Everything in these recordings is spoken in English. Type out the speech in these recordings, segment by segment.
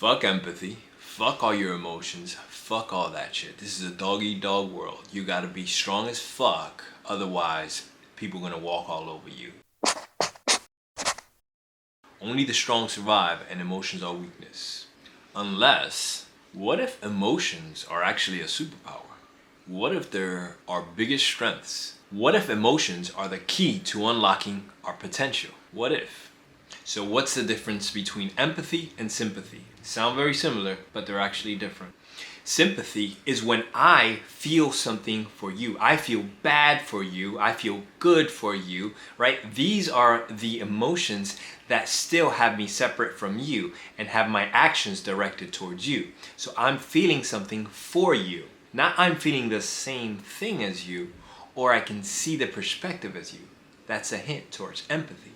Fuck empathy. Fuck all your emotions. Fuck all that shit. This is a dog-eat-dog world. You gotta be strong as fuck. Otherwise, people gonna walk all over you. Only the strong survive and emotions are weakness. Unless, what if emotions are actually a superpower? What if they're our biggest strengths? What if emotions are the key to unlocking our potential? What if? So what's the difference between empathy and sympathy? Sound very similar, but they're actually different. Sympathy is when I feel something for you. I feel bad for you. I feel good for you, right? These are the emotions that still have me separate from you and have my actions directed towards you. So I'm feeling something for you. Not I'm feeling the same thing as you, or I can see the perspective as you. That's a hint towards empathy.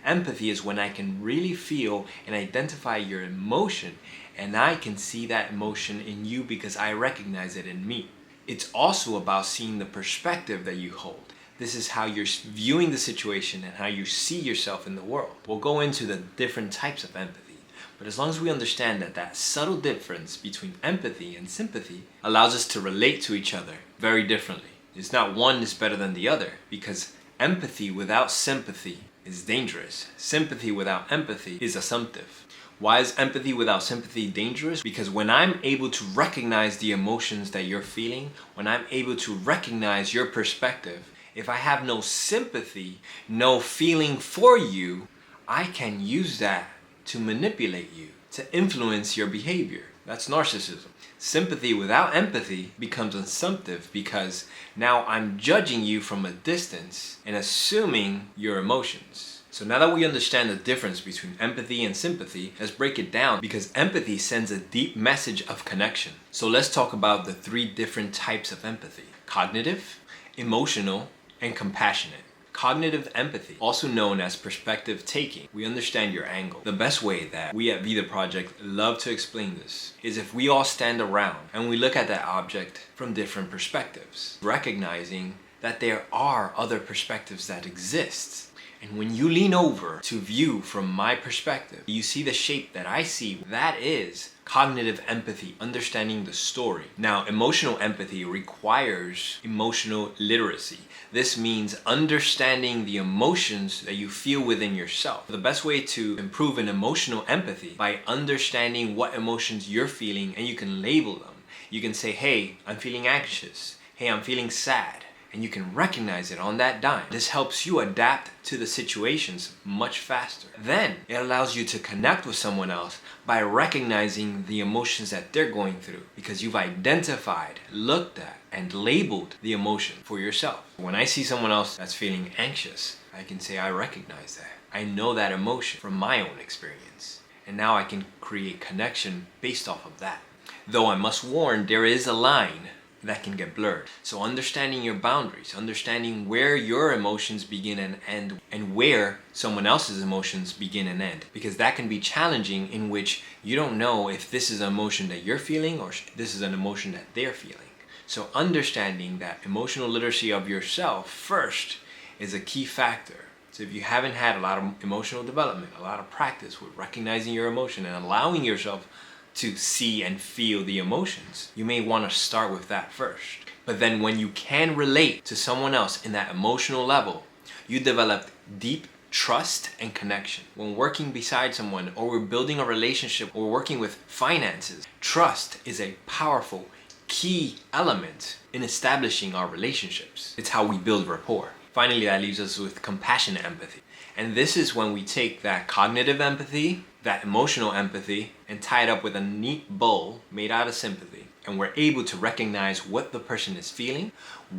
Empathy is when I can really feel and identify your emotion, and I can see that emotion in you because I recognize it in me. It's also about seeing the perspective that you hold. This is how you're viewing the situation and how you see yourself in the world. We'll go into the different types of empathy, but as long as we understand that subtle difference between empathy and sympathy allows us to relate to each other very differently. It's not one is better than the other, because empathy without sympathy is dangerous. Sympathy without empathy is assumptive. Why is empathy without sympathy dangerous? Because when I'm able to recognize the emotions that you're feeling, when I'm able to recognize your perspective, if I have no sympathy, no feeling for you, I can use that to manipulate you, to influence your behavior. That's narcissism. Sympathy without empathy becomes assumptive because now I'm judging you from a distance and assuming your emotions. So now that we understand the difference between empathy and sympathy, let's break it down, because empathy sends a deep message of connection. So let's talk about the three different types of empathy: cognitive, emotional, and compassionate. Cognitive empathy, also known as perspective taking. We understand your angle. The best way that we at Vida Project love to explain this is if we all stand around and we look at that object from different perspectives, recognizing that there are other perspectives that exist. And when you lean over to view from my perspective, you see the shape that I see. That is cognitive empathy, understanding the story. Now, emotional empathy requires emotional literacy. This means understanding the emotions that you feel within yourself. The best way to improve an emotional empathy by understanding what emotions you're feeling, and you can label them. You can say, hey, I'm feeling anxious. Hey, I'm feeling sad. And you can recognize it on that dime. This helps you adapt to the situations much faster. Then it allows you to connect with someone else by recognizing the emotions that they're going through, because you've identified, looked at, and labeled the emotion for yourself. When I see someone else that's feeling anxious, I can say, I recognize that. I know that emotion from my own experience. And now I can create connection based off of that. Though I must warn, there is a line that can get blurred. So understanding your boundaries, understanding where your emotions begin and end, and where someone else's emotions begin and end. Because that can be challenging, in which you don't know if this is an emotion that you're feeling or this is an emotion that they're feeling. So understanding that emotional literacy of yourself first is a key factor. So if you haven't had a lot of emotional development, a lot of practice with recognizing your emotion and allowing yourself to see and feel the emotions, you may want to start with that first. But then when you can relate to someone else in that emotional level, you develop deep trust and connection. When working beside someone, or we're building a relationship, or working with finances, trust is a powerful key element in establishing our relationships. It's how we build rapport. Finally, that leaves us with compassionate empathy. And this is when we take that cognitive empathy, that emotional empathy, and tie it up with a neat bow made out of sympathy. And we're able to recognize what the person is feeling,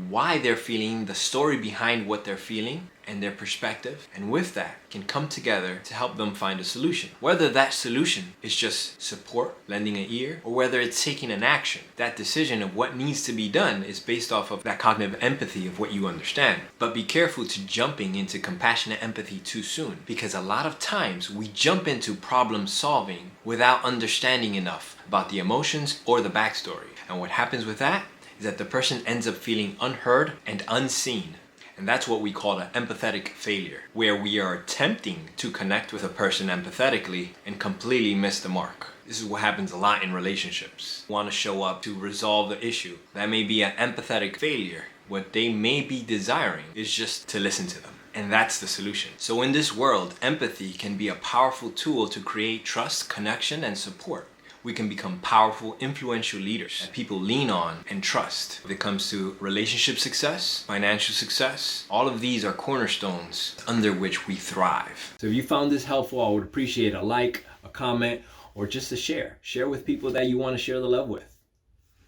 why they're feeling, the story behind what they're feeling, and their perspective. And with that, can come together to help them find a solution. Whether that solution is just support, lending an ear, or whether it's taking an action. That decision of what needs to be done is based off of that cognitive empathy of what you understand. But be careful to jumping into compassionate empathy too soon, because a lot of times we jump into problem solving without understanding enough about the emotions or the backstory. And what happens with that is that the person ends up feeling unheard and unseen. And that's what we call an empathetic failure, where we are attempting to connect with a person empathetically and completely miss the mark. This is what happens a lot in relationships. You want to show up to resolve the issue. That may be an empathetic failure. What they may be desiring is just to listen to them. And that's the solution. So in this world, empathy can be a powerful tool to create trust, connection, and support. We can become powerful, influential leaders that people lean on and trust. When it comes to relationship success, financial success, all of these are cornerstones under which we thrive. So if you found this helpful, I would appreciate a like, a comment, or just a share. Share with people that you want to share the love with.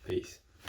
Peace.